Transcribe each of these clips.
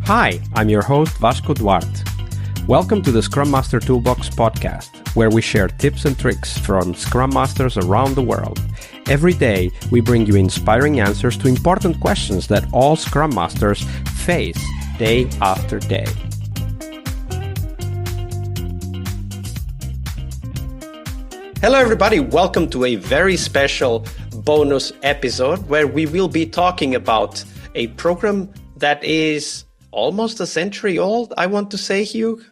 Hi, I'm your host Vasco Duarte. Welcome to the Scrum Master Toolbox podcast, where we share tips and tricks from Scrum Masters around the world. Every day, we bring you inspiring answers to important questions that all Scrum Masters face day after day. Hello everybody, welcome to a very special bonus episode where we will be talking about a program that is almost a century old, I want to say, Hugh.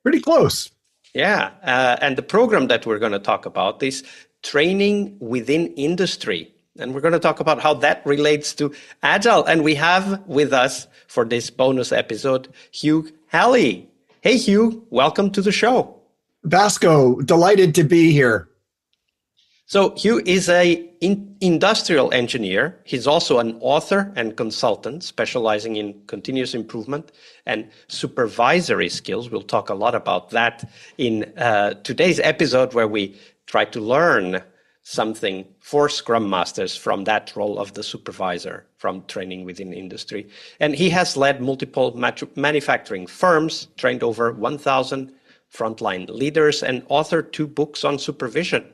Pretty close. Yeah, and the program that we're going to talk about is training within industry. And we're going to talk about how that relates to Agile. And we have with us for this bonus episode, Hugh Alley. Hey, Hugh, welcome to the show. Vasco, delighted to be here. So Hugh is an industrial engineer. He's also an author and consultant specializing in continuous improvement and supervisory skills. We'll talk a lot about that in today's episode, where we try to learn something for Scrum Masters from that role of the supervisor from training within industry. And he has led multiple manufacturing firms, trained over 1,000 frontline leaders, and authored 2 books on supervision.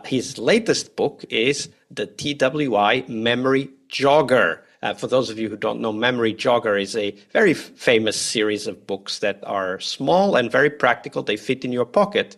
His latest book is the TWI Memory Jogger. For those of you who don't know, Memory Jogger is a very famous series of books that are small and very practical. They fit in your pocket,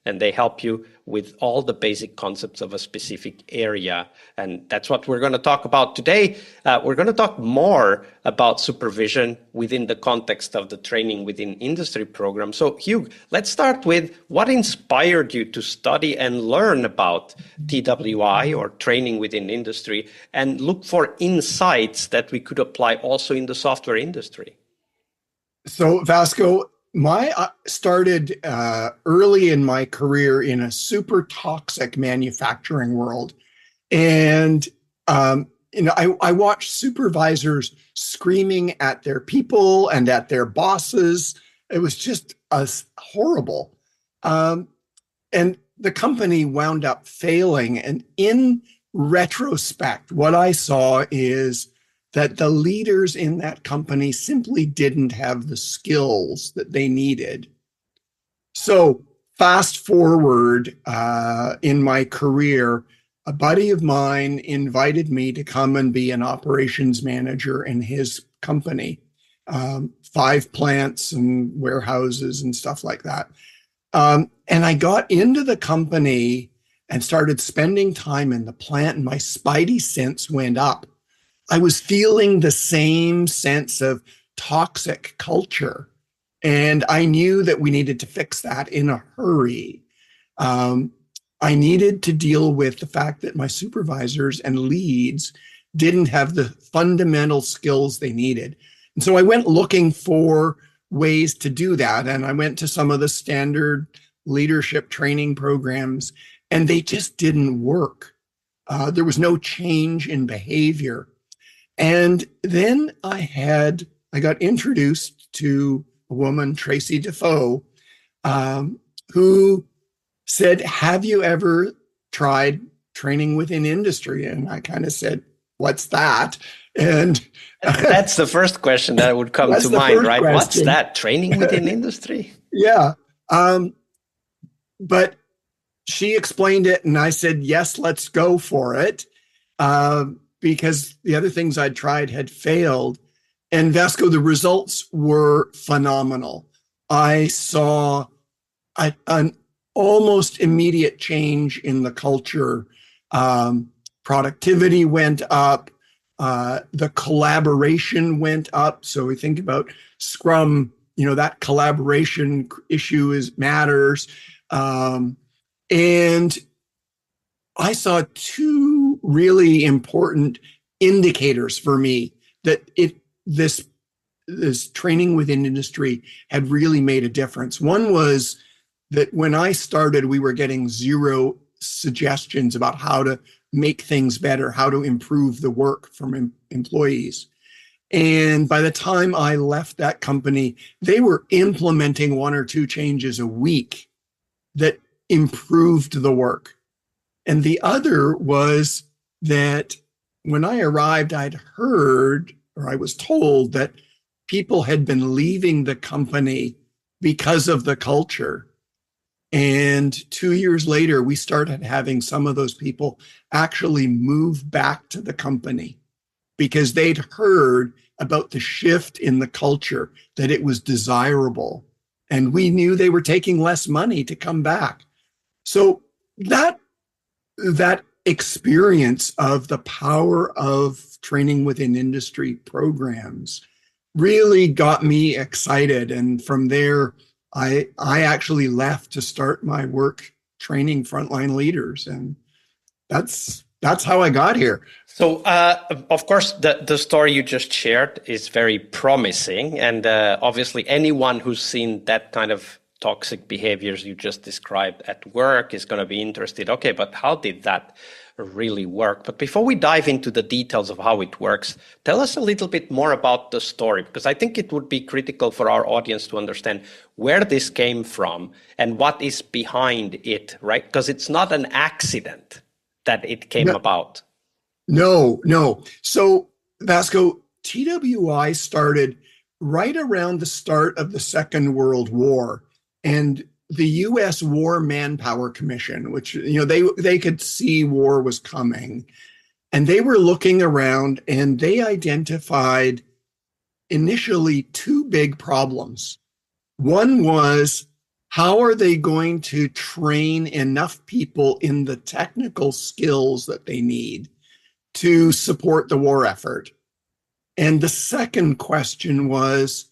and they help you with all the basic concepts of a specific area. And that's what we're going to talk about today. We're going to talk more about supervision within the context of the training within industry program. So, Hugh, let's start with what inspired you to study and learn about TWI, or training within industry, and look for insights that we could apply also in the software industry. So, Vasco, I started early in my career in a super toxic manufacturing world. And, I watched supervisors screaming at their people and at their bosses. It was just horrible. And the company wound up failing. And in retrospect, what I saw is that the leaders in that company simply didn't have the skills that they needed. So fast forward in my career, a buddy of mine invited me to come and be an operations manager in his company, 5 plants and warehouses and stuff like that. And I got into the company and started spending time in the plant, and my spidey sense went up. I was feeling the same sense of toxic culture, and I knew that we needed to fix that in a hurry. I needed to deal with the fact that my supervisors and leads didn't have the fundamental skills they needed. And so I went looking for ways to do that, and I went to some of the standard leadership training programs, and they just didn't work. There was no change in behavior. And then I got introduced to a woman, Tracy Defoe, who said, "Have you ever tried training within industry?" And I kind of said, "What's that?" And that's the first question that would come to mind, right? Question. What's that? Training within industry? Yeah. But she explained it, and I said, "Yes, let's go for it." Because the other things I'd tried had failed. And Vasco, the results were phenomenal. I saw an almost immediate change in the culture. Productivity went up. The collaboration went up. So we think about Scrum, that collaboration issue matters. And I saw 2 really important indicators for me that this training within industry had really made a difference. One was that when I started, we were getting 0 suggestions about how to make things better, how to improve the work from employees. And by the time I left that company, they were implementing 1 or 2 changes a week that improved the work. And the other was that when I arrived, I'd heard, or I was told, that people had been leaving the company because of the culture. And 2 years later, we started having some of those people actually move back to the company because they'd heard about the shift in the culture, that it was desirable. And we knew they were taking less money to come back. So that experience of the power of training within industry programs really got me excited. And from there, I actually left to start my work training frontline leaders. And that's how I got here. So, of course, the story you just shared is very promising. And obviously, anyone who's seen that kind of toxic behaviors you just described at work is going to be interested. Okay, but how did that really work? But before we dive into the details of how it works, tell us a little bit more about the story, because I think it would be critical for our audience to understand where this came from and what is behind it, right? Because it's not an accident that it came about. No. So, Vasco, TWI started right around the start of the Second World War, and the U.S. War Manpower Commission, which, they could see war was coming, and they were looking around and they identified initially two big problems. One was, how are they going to train enough people in the technical skills that they need to support the war effort? And the second question was,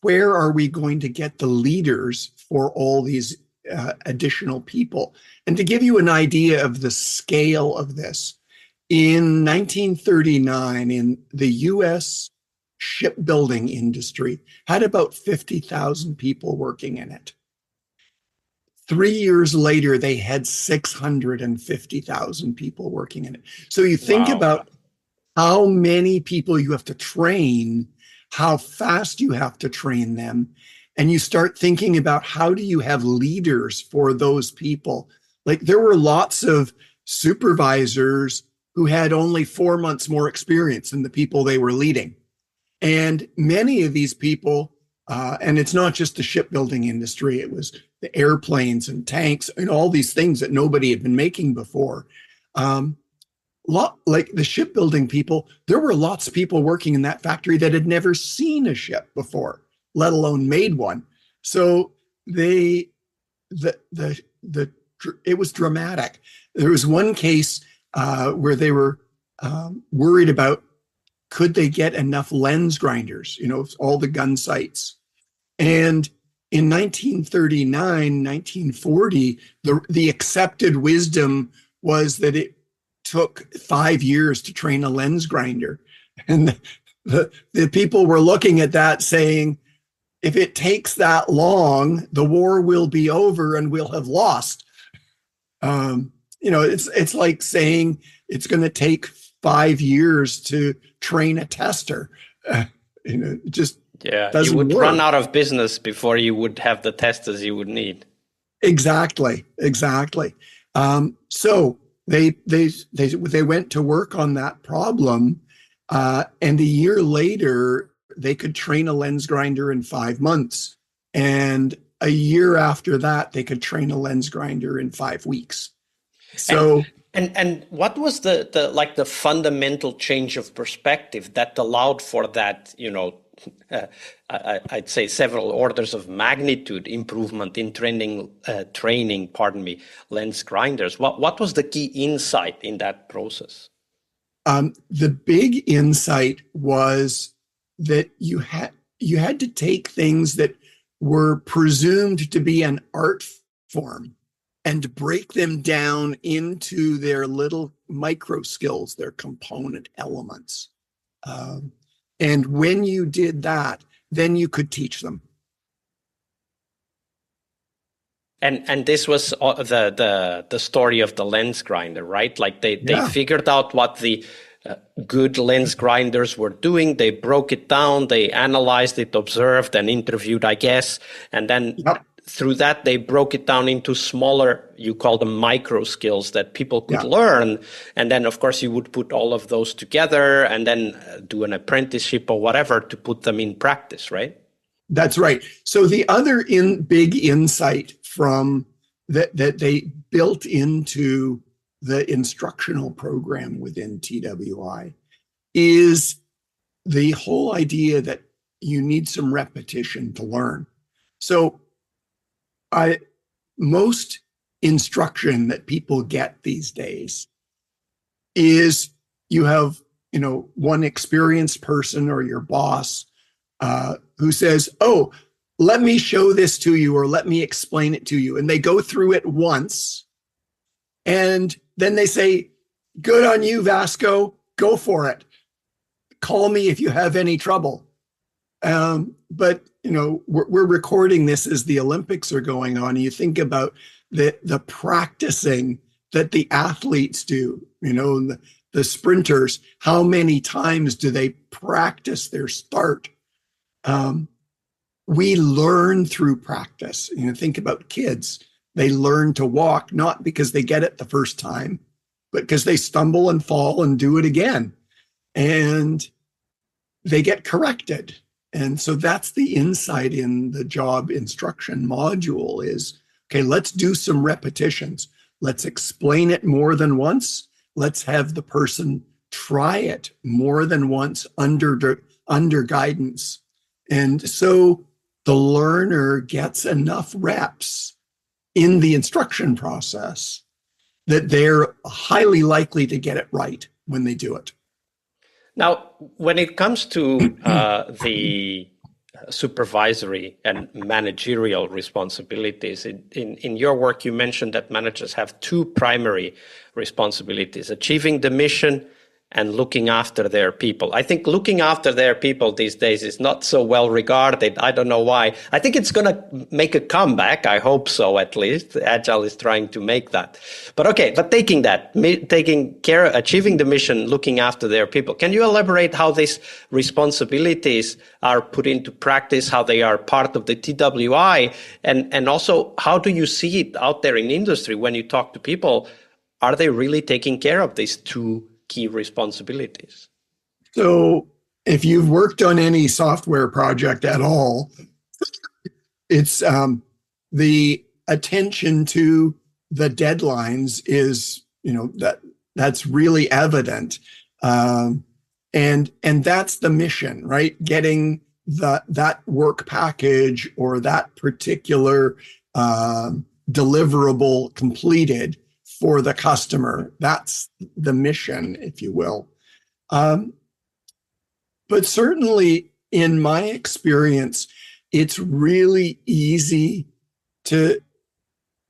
where are we going to get the leaders for all these additional people? And to give you an idea of the scale of this, in 1939, in the US shipbuilding industry had about 50,000 people working in it. 3 years later, they had 650,000 people working in it. So you think about how many people you have to train, how fast you have to train them, and you start thinking about how do you have leaders for those people. Like, there were lots of supervisors who had only 4 months more experience than the people they were leading. And many of these people, and it's not just the shipbuilding industry, it was the airplanes and tanks and all these things that nobody had been making before. Like the shipbuilding people, there were lots of people working in that factory that had never seen a ship before, let alone made one. So it was dramatic. There was one case where they were worried about, could they get enough lens grinders, all the gun sights. And in 1939, 1940, the accepted wisdom was that it took 5 years to train a lens grinder. And the people were looking at that saying, if it takes that long, the war will be over and we'll have lost. It's like saying it's going to take 5 years to train a tester. It just doesn't you would work. run out of business before you would have the testers you would need. Exactly. So they went to work on that problem, and a year later they could train a lens grinder in 5 months, and a year after that they could train a lens grinder in 5 weeks. So. And what was the fundamental change of perspective that allowed for that, I'd say several orders of magnitude improvement in training, lens grinders? What was the key insight in that process? The big insight was that you had to take things that were presumed to be an art form and break them down into their little micro skills, their component elements. And when you did that, then you could teach them. And this was the story of the lens grinder, right? Like they figured out what the good lens grinders were doing. They broke it down, they analyzed it, observed and interviewed, I guess. And then through that, they broke it down into smaller, you call them micro skills that people could learn. And then, of course, you would put all of those together and then do an apprenticeship or whatever to put them in practice, right? That's right. So the other big insight from that they built into the instructional program within TWI is the whole idea that you need some repetition to learn. So most instruction that people get these days is you have, one experienced person or your boss who says, oh, let me show this to you or let me explain it to you. And they go through it once and then they say, good on you, Vasco, go for it. Call me if you have any trouble. But we're recording this as the Olympics are going on. You think about the practicing that the athletes do, the sprinters, how many times do they practice their start? We learn through practice. Think about kids. They learn to walk, not because they get it the first time, but because they stumble and fall and do it again. And they get corrected. And so that's the insight in the job instruction module is, okay, let's do some repetitions. Let's explain it more than once. Let's have the person try it more than once under guidance. And so the learner gets enough reps in the instruction process that they're highly likely to get it right when they do it. Now, when it comes to the supervisory and managerial responsibilities, in your work, you mentioned that managers have two primary responsibilities: achieving the mission and looking after their people. I think looking after their people these days is not so well regarded. I don't know why. I think it's going to make a comeback. I hope so, at least. Agile is trying to make that. But okay, but taking care, achieving the mission, looking after their people. Can you elaborate how these responsibilities are put into practice, how they are part of the TWI, and also how do you see it out there in industry when you talk to people? Are they really taking care of these two key responsibilities? So if you've worked on any software project at all, it's the attention to the deadlines is, that's really evident. And that's the mission, right? Getting that work package or that particular deliverable completed for the customer. That's the mission, if you will. But certainly in my experience, it's really easy to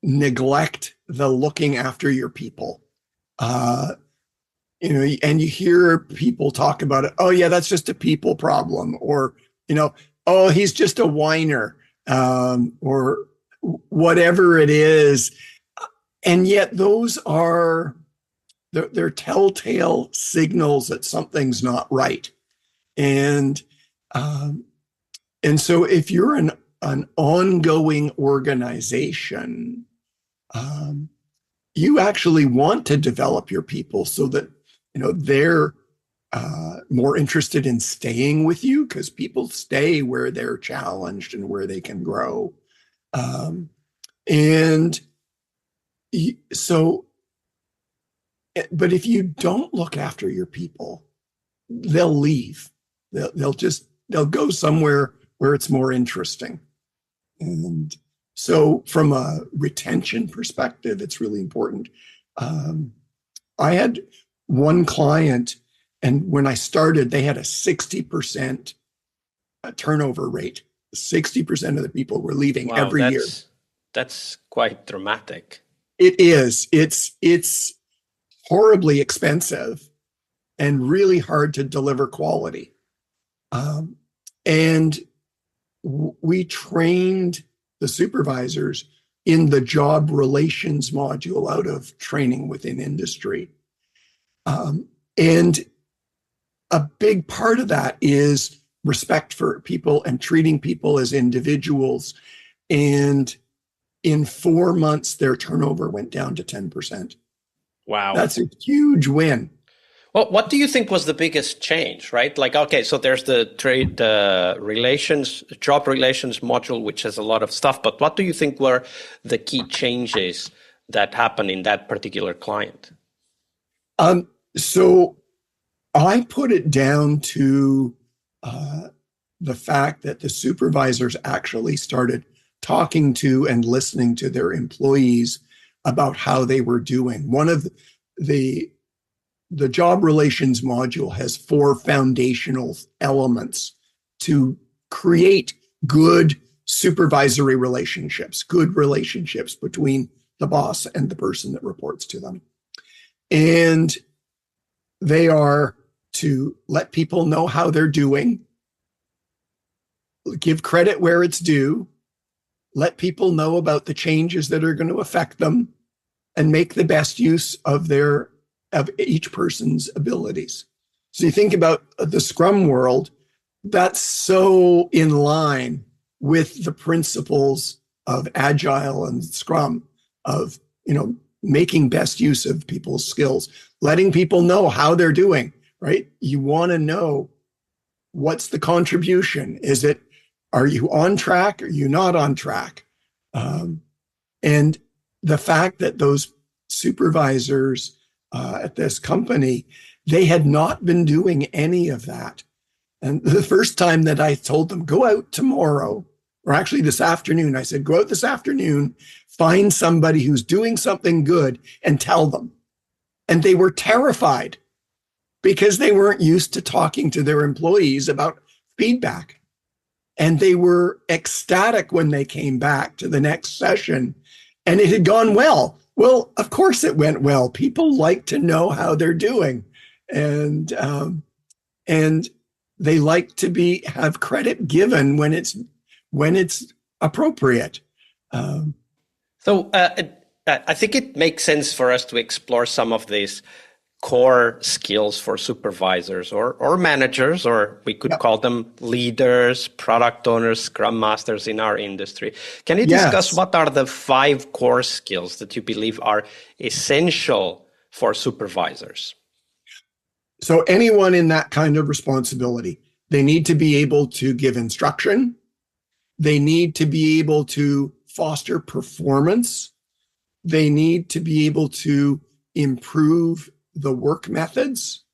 neglect the looking after your people. And you hear people talk about it. Oh yeah, that's just a people problem. Or, oh, he's just a whiner, or whatever it is. And yet those are, they're telltale signals that something's not right. And so if you're an ongoing organization, you actually want to develop your people so that, they're more interested in staying with you, because people stay where they're challenged and where they can grow. But if you don't look after your people, they'll leave. They'll go somewhere where it's more interesting. And so from a retention perspective, it's really important. I had one client, and when I started, they had a 60% turnover rate. 60% of the people were leaving every year. That's quite dramatic. It is. It's horribly expensive and really hard to deliver quality. And we trained the supervisors in the job relations module out of training within industry. And a big part of that is respect for people and treating people as individuals. And in 4 months, their turnover went down to 10%. Wow. That's a huge win. Well, what do you think was the biggest change, right? Like, okay, so there's the relations, job relations module, which has a lot of stuff, but what do you think were the key changes that happened in that particular client? So I put it down to the fact that the supervisors actually started talking to and listening to their employees about how they were doing. One of the job relations module has 4 foundational elements to create good supervisory relationships, good relationships between the boss and the person that reports to them. And they are to let people know how they're doing, give credit where it's due, let people know about the changes that are going to affect them, and make the best use of each person's abilities. So you think about the Scrum world, that's so in line with the principles of Agile and Scrum, of, making best use of people's skills, letting people know how they're doing, right? You want to know, what's the contribution? Are you on track? Are you not on track? And the fact that those supervisors at this company, they had not been doing any of that. And the first time that I told them, go out tomorrow, or actually this afternoon, I said, go out this afternoon, find somebody who's doing something good and tell them. And they were terrified because they weren't used to talking to their employees about feedback. And they were ecstatic when they came back to the next session and it had gone well. Well, of course it went well. People like to know how they're doing. And they like to have credit given when it's appropriate. So I think it makes sense for us to explore some of these core skills for supervisors or managers, or we could call them leaders, product owners, scrum masters in our industry. Can you discuss what are the 5 core skills that you believe are essential for supervisors? So anyone in that kind of responsibility, they need to be able to give instruction. They need to be able to foster performance. They need to be able to improve the work methods.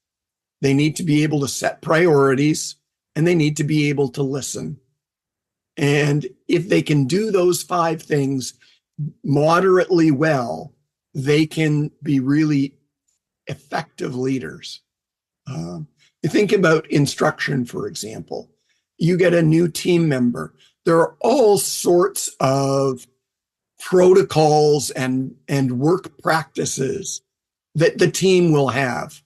They need to be able to set priorities, and they need to be able to listen. And if they can do those 5 things moderately well, they can be really effective leaders. You think about instruction, for example. You get a new team member. There are all sorts of protocols and work practices that the team will have.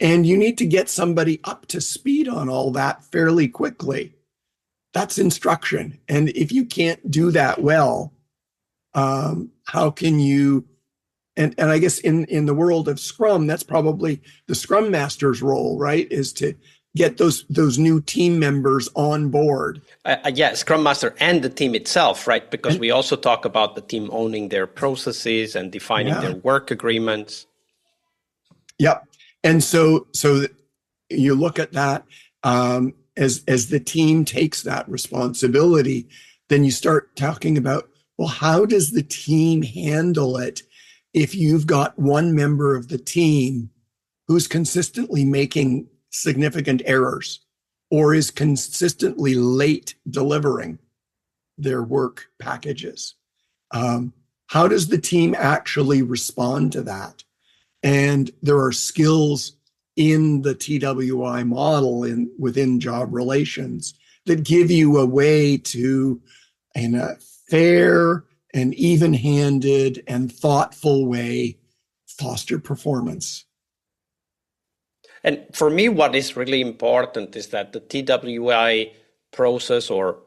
And you need to get somebody up to speed on all that fairly quickly. That's instruction. And if you can't do that well, how can you, and I guess in the world of Scrum, that's probably the Scrum Master's role, right? Is to get those new team members on board. Yeah, Scrum Master and the team itself, right? Because we also talk about the team owning their processes and defining their work agreements. Yep. And so you look at that as the team takes that responsibility, then you start talking about, well, how does the team handle it if you've got one member of the team who's consistently making significant errors or is consistently late delivering their work packages? How does the team actually respond to that? And there are skills in the TWI model within job relations that give you a way to, in a fair and even-handed and thoughtful way, foster performance. And for me, what is really important is that the TWI process, or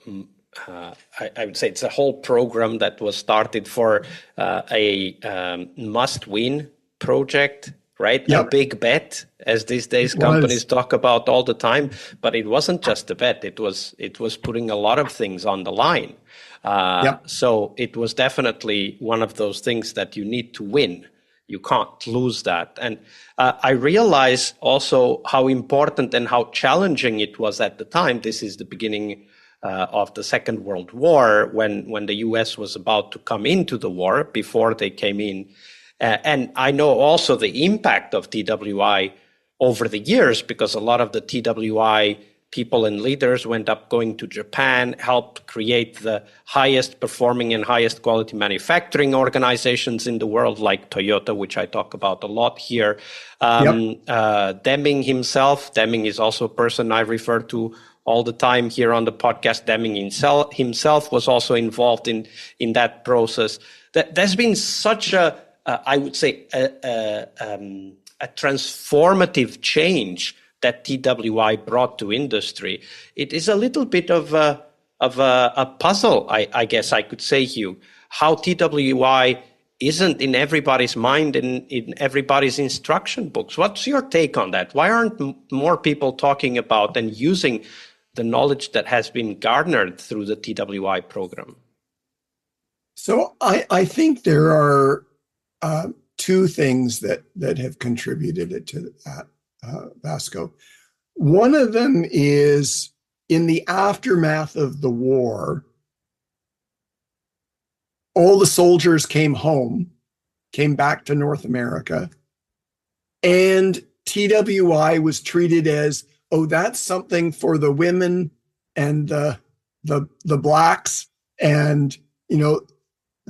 I would say it's a whole program that was started for a must-win project right? Yep. A big bet, as these days It companies was. talk about all the time. But it wasn't just a bet; it was putting a lot of things on the line. Yep. So it was definitely one of those things that you need to win. You can't lose that. And I realize also how important and how challenging it was at the time. This is the beginning of the Second World War, when the US was about to come into the war, before they came in. And I know also the impact of TWI over the years, because a lot of the TWI people and leaders went up going to Japan, helped create the highest performing and highest quality manufacturing organizations in the world, like Toyota, which I talk about a lot here. Deming himself, Deming is also a person I refer to all the time here on the podcast. Deming himself was also involved in that process. There's been such I would say, a transformative change that TWI brought to industry. It is a little bit of a puzzle, I guess I could say, Hugh, how TWI isn't in everybody's mind and in everybody's instruction books. What's your take on that? Why aren't more people talking about and using the knowledge that has been garnered through the TWI program? So I think there are two things that have contributed to that, Vasco. One of them is in the aftermath of the war, all the soldiers came back to North America, and TWI was treated as, oh, that's something for the women and the blacks and,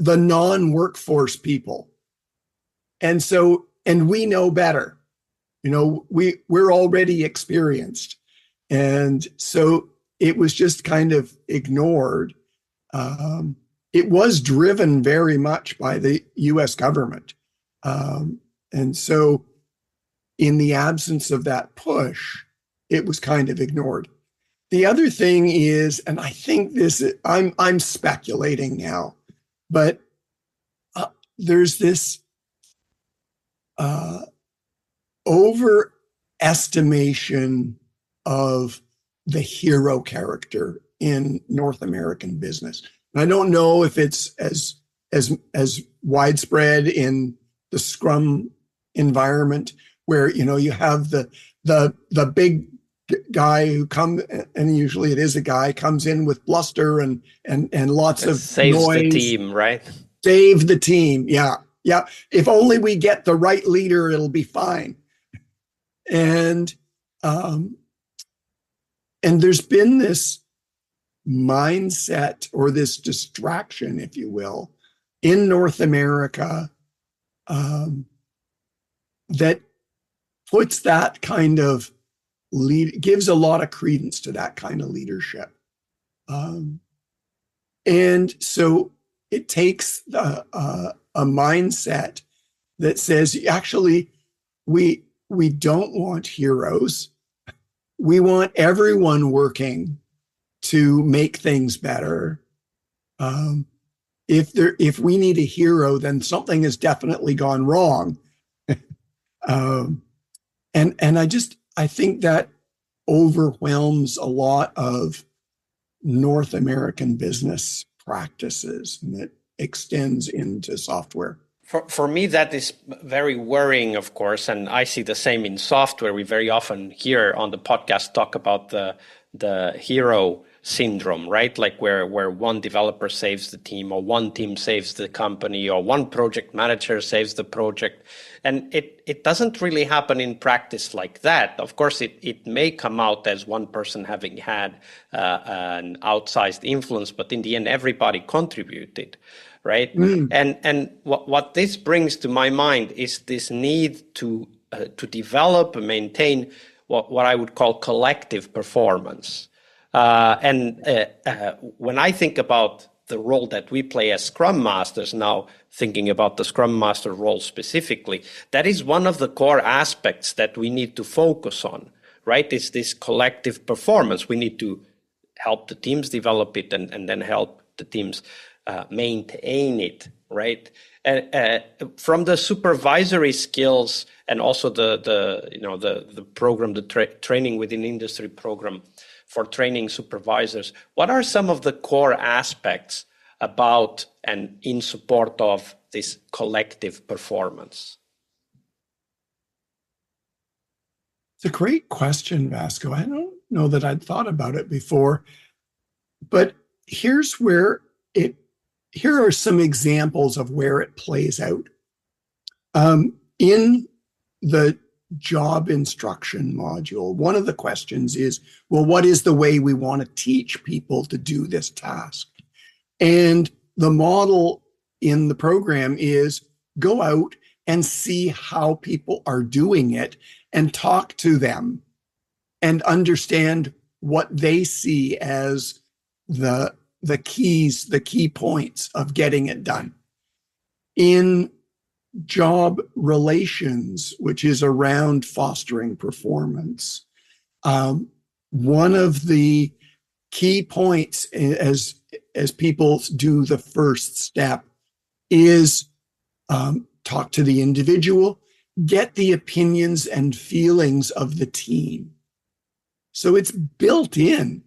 the non-workforce people. And so, and we know better, we're already experienced. And so it was just kind of ignored. It was driven very much by the US government. And so in the absence of that push, it was kind of ignored. The other thing is, and I think I'm speculating now, but there's this overestimation of the hero character in North American business. And I don't know if it's as widespread in the Scrum environment, where you have the big guy who comes, and usually it is a guy, comes in with bluster and lots of saves noise. The team, right? Save the team. Yeah. If only we get the right leader, it'll be fine. And there's been this mindset, or this distraction, if you will, in North America that puts that kind of gives a lot of credence to that kind of leadership. And so it takes a mindset that says, actually, we don't want heroes. We want everyone working to make things better. If we need a hero, then something has definitely gone wrong. And I think that overwhelms a lot of North American business practices, and it extends into software. For me, that is very worrying, of course, and I see the same in software. We very often here on the podcast talk about the hero syndrome, right? Like where one developer saves the team, or one team saves the company, or one project manager saves the project. And it doesn't really happen in practice like that. Of course, it may come out as one person having had an outsized influence, but in the end, everybody contributed, right? And what this brings to my mind is this need to develop and maintain what I would call collective performance. When I think about the role that we play as Scrum Masters now, thinking about the Scrum Master role specifically, that is one of the core aspects that we need to focus on, right? It's this collective performance. We need to help the teams develop it and then help the teams maintain it, right? From the supervisory skills and also the program, training within industry program for training supervisors, what are some of the core aspects about and in support of this collective performance? It's a great question, Vasco. I don't know that I'd thought about it before, but here are some examples of where it plays out. In the job instruction module, one of the questions is, well, what is the way we want to teach people to do this task? And the model in the program is go out and see how people are doing it and talk to them and understand what they see as the key points of getting it done. In job relations, which is around fostering performance, one of the key points as people do the first step is talk to the individual, get the opinions and feelings of the team. So it's built in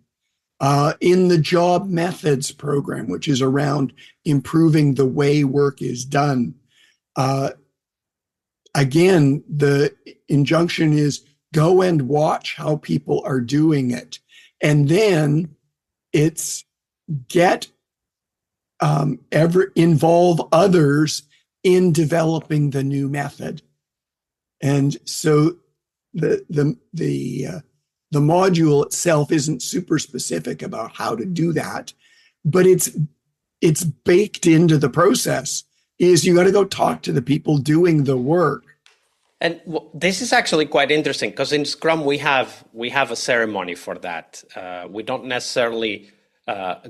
the job methods program, which is around improving the way work is done. Again, the injunction is go and watch how people are doing it. And then it's involve others in developing the new method. And so the module itself isn't super specific about how to do that, but it's baked into the process. Is you got to go talk to the people doing the work. And this is actually quite interesting because in Scrum we have a ceremony for that. We don't necessarily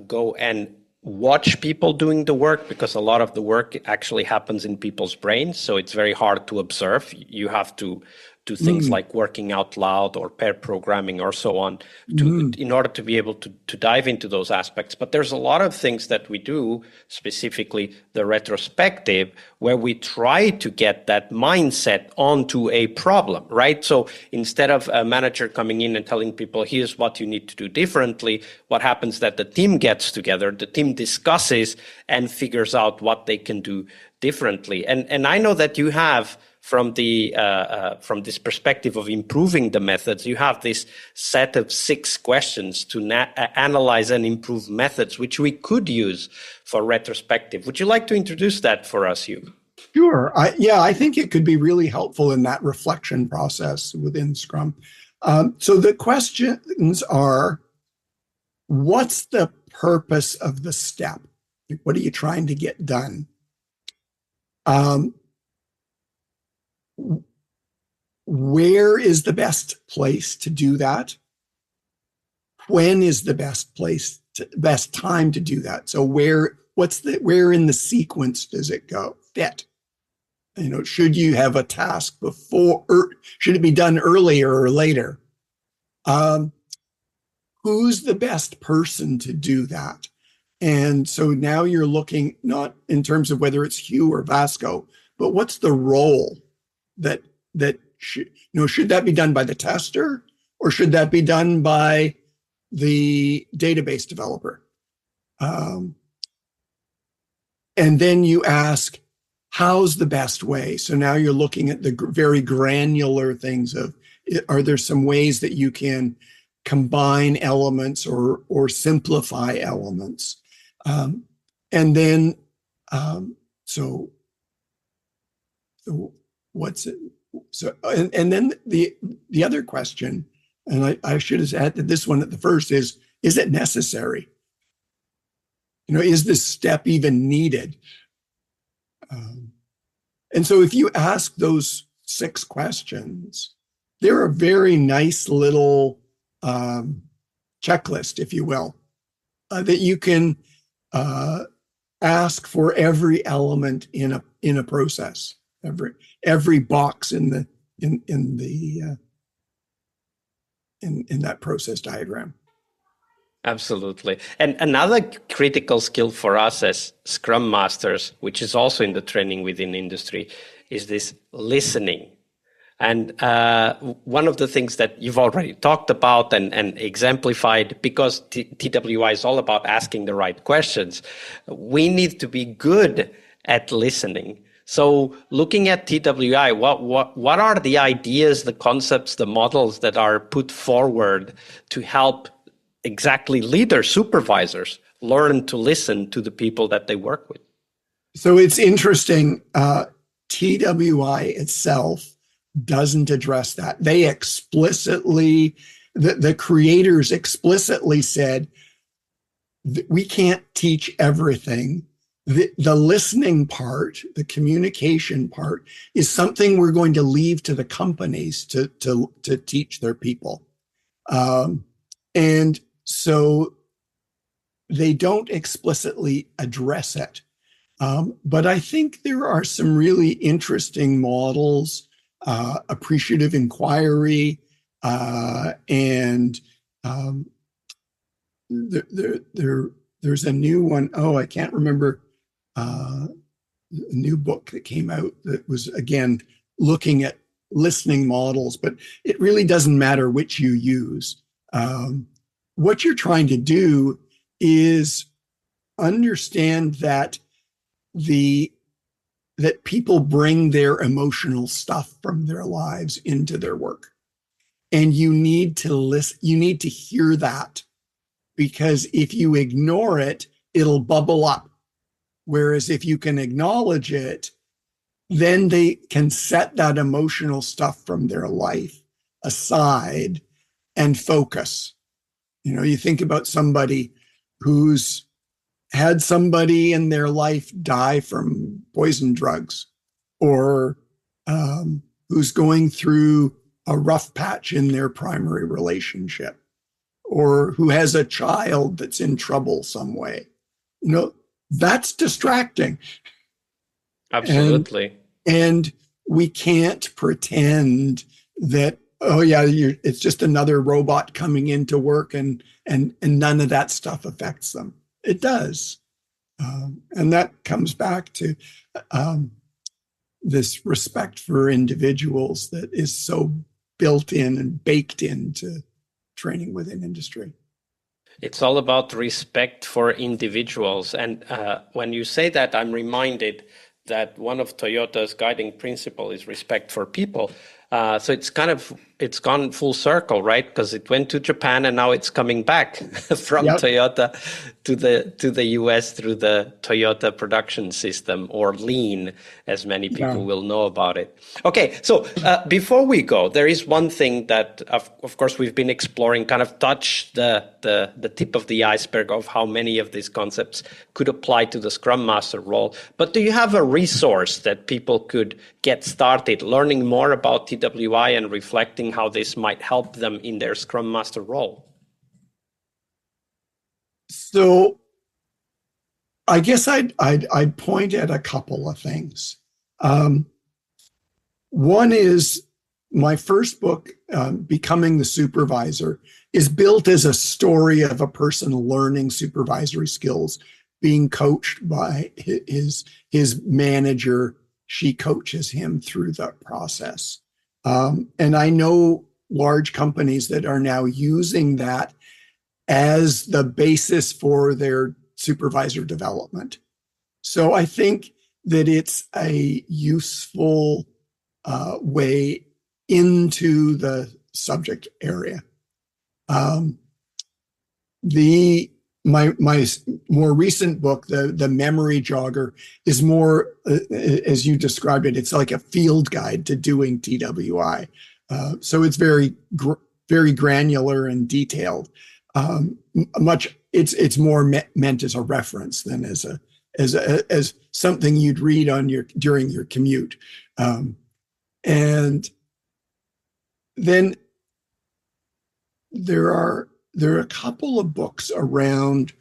go and watch people doing the work because a lot of the work actually happens in people's brains. So it's very hard to observe. You have to do things like working out loud or pair programming or so on in order to be able to dive into those aspects. But there's a lot of things that we do, specifically the retrospective, where we try to get that mindset onto a problem, right? So instead of a manager coming in and telling people, here's what you need to do differently, what happens that the team gets together, the team discusses and figures out what they can do differently. And I know that you have, from this perspective of improving the methods, you have this set of 6 questions to analyze and improve methods, which we could use for retrospective. Would you like to introduce that for us, Hugh? Sure. I think it could be really helpful in that reflection process within Scrum. So the questions are, what's the purpose of the step? What are you trying to get done? Where is the best place to do that? When is the best time to do that? So where in the sequence does it go fit? Should you have a task before, or should it be done earlier or later? Who's the best person to do that? And so now you're looking not in terms of whether it's Hugh or Vasco, but what's the role that should that be done by the tester, or should that be done by the database developer? And then you ask, how's the best way? So now you're looking at the very granular things of, are there some ways that you can combine elements or simplify elements? And then, so what's it? So, and then the other question, and I should have added this one at the first, is it necessary? Is this step even needed? And so if you ask those 6 questions, they're a very nice little checklist, if you will, that you can ask for every element in a process, every box in that process diagram. Absolutely. And another critical skill for us as Scrum Masters, which is also in the training within industry, is this listening. And one of the things that you've already talked about and exemplified, because TWI is all about asking the right questions, we need to be good at listening. So looking at TWI, what are the ideas, the concepts, the models that are put forward to help exactly leaders, supervisors, learn to listen to the people that they work with? So it's interesting. TWI itself doesn't address that. They explicitly, the creators explicitly said, we can't teach everything. The listening part, the communication part, is something we're going to leave to the companies to teach their people. And so they don't explicitly address it. But I think there are some really interesting models, appreciative inquiry, and there's a new one. Oh, I can't remember. A new book that came out that was, again, looking at listening models, but it really doesn't matter which you use. What you're trying to do is understand that that people bring their emotional stuff from their lives into their work, and you need to listen. You need to hear that, because if you ignore it, it'll bubble up. Whereas if you can acknowledge it, then they can set that emotional stuff from their life aside and focus. You think about somebody who's had somebody in their life die from poison drugs, or who's going through a rough patch in their primary relationship, or who has a child that's in trouble some way. That's distracting. Absolutely. And we can't pretend that, oh yeah, it's just another robot coming into work and none of that stuff affects them. It does. And that comes back to this respect for individuals that is so built in and baked into training within industry. It's all about respect for individuals. And when you say that, I'm reminded that one of Toyota's guiding principle is respect for people. So it's gone full circle, right? Because it went to Japan and now it's coming back from Toyota to the US through the Toyota production system, or Lean, as many people will know about it. Okay, so before we go, there is one thing that, of course, we've been exploring, kind of touch the tip of the iceberg of how many of these concepts could apply to the Scrum Master role. But do you have a resource that people could get started learning more about TWI and reflecting how this might help them in their Scrum Master role? So I guess I'd point at a couple of things. One is my first book, Becoming the Supervisor, is built as a story of a person learning supervisory skills, being coached by his manager. She coaches him through the process. And I know large companies that are now using that as the basis for their supervisor development. So I think that it's a useful way into the subject area. My more recent book, the Memory Jogger, is more, as you described it, it's like a field guide to doing TWI. So it's very granular and detailed. It's more meant as a reference than as something you'd read during your commute. And then there are a couple of books around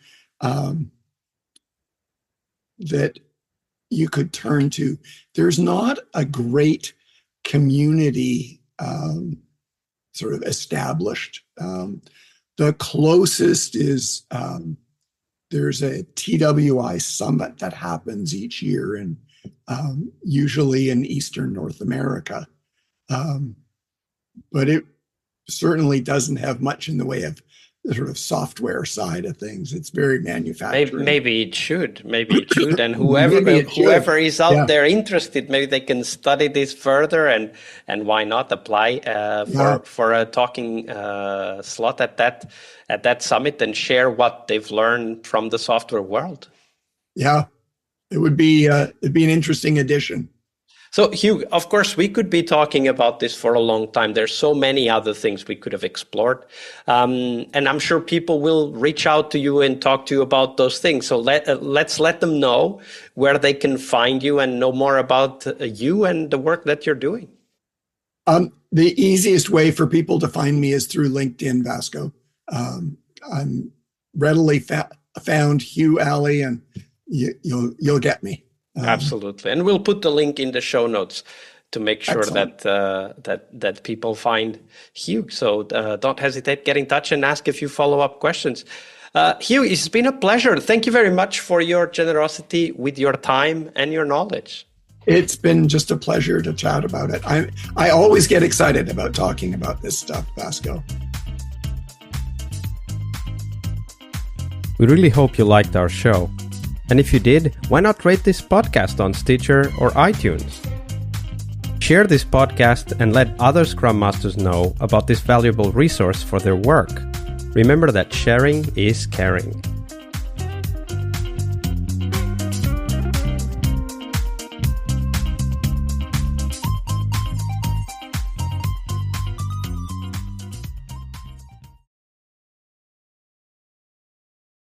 that you could turn to. There's not a great community sort of established. The The closest is there's a TWI summit that happens each year, and usually in Eastern North America. But it certainly doesn't have much in the way of the sort of software side of things. It's very manufacturing. Maybe it should. And whoever is out there interested, maybe they can study this further, and why not apply for a talking slot at that summit and share what they've learned from the software world. Yeah, it'd be an interesting addition. So, Hugh, of course, we could be talking about this for a long time. There's so many other things we could have explored. And I'm sure people will reach out to you and talk to you about those things. So let's let them know where they can find you and know more about you and the work that you're doing. The easiest way for people to find me is through LinkedIn, Vasco. I'm readily found Hugh Alley, and you'll get me. Absolutely, and we'll put the link in the show notes to make sure that people find Hugh. So don't hesitate, get in touch and ask a few follow-up questions. Hugh, it's been a pleasure. Thank you very much for your generosity with your time and your knowledge. It's been just a pleasure to chat about it. I always get excited about talking about this stuff, Vasco. We really hope you liked our show. And if you did, why not rate this podcast on Stitcher or iTunes? Share this podcast and let other Scrum Masters know about this valuable resource for their work. Remember that sharing is caring.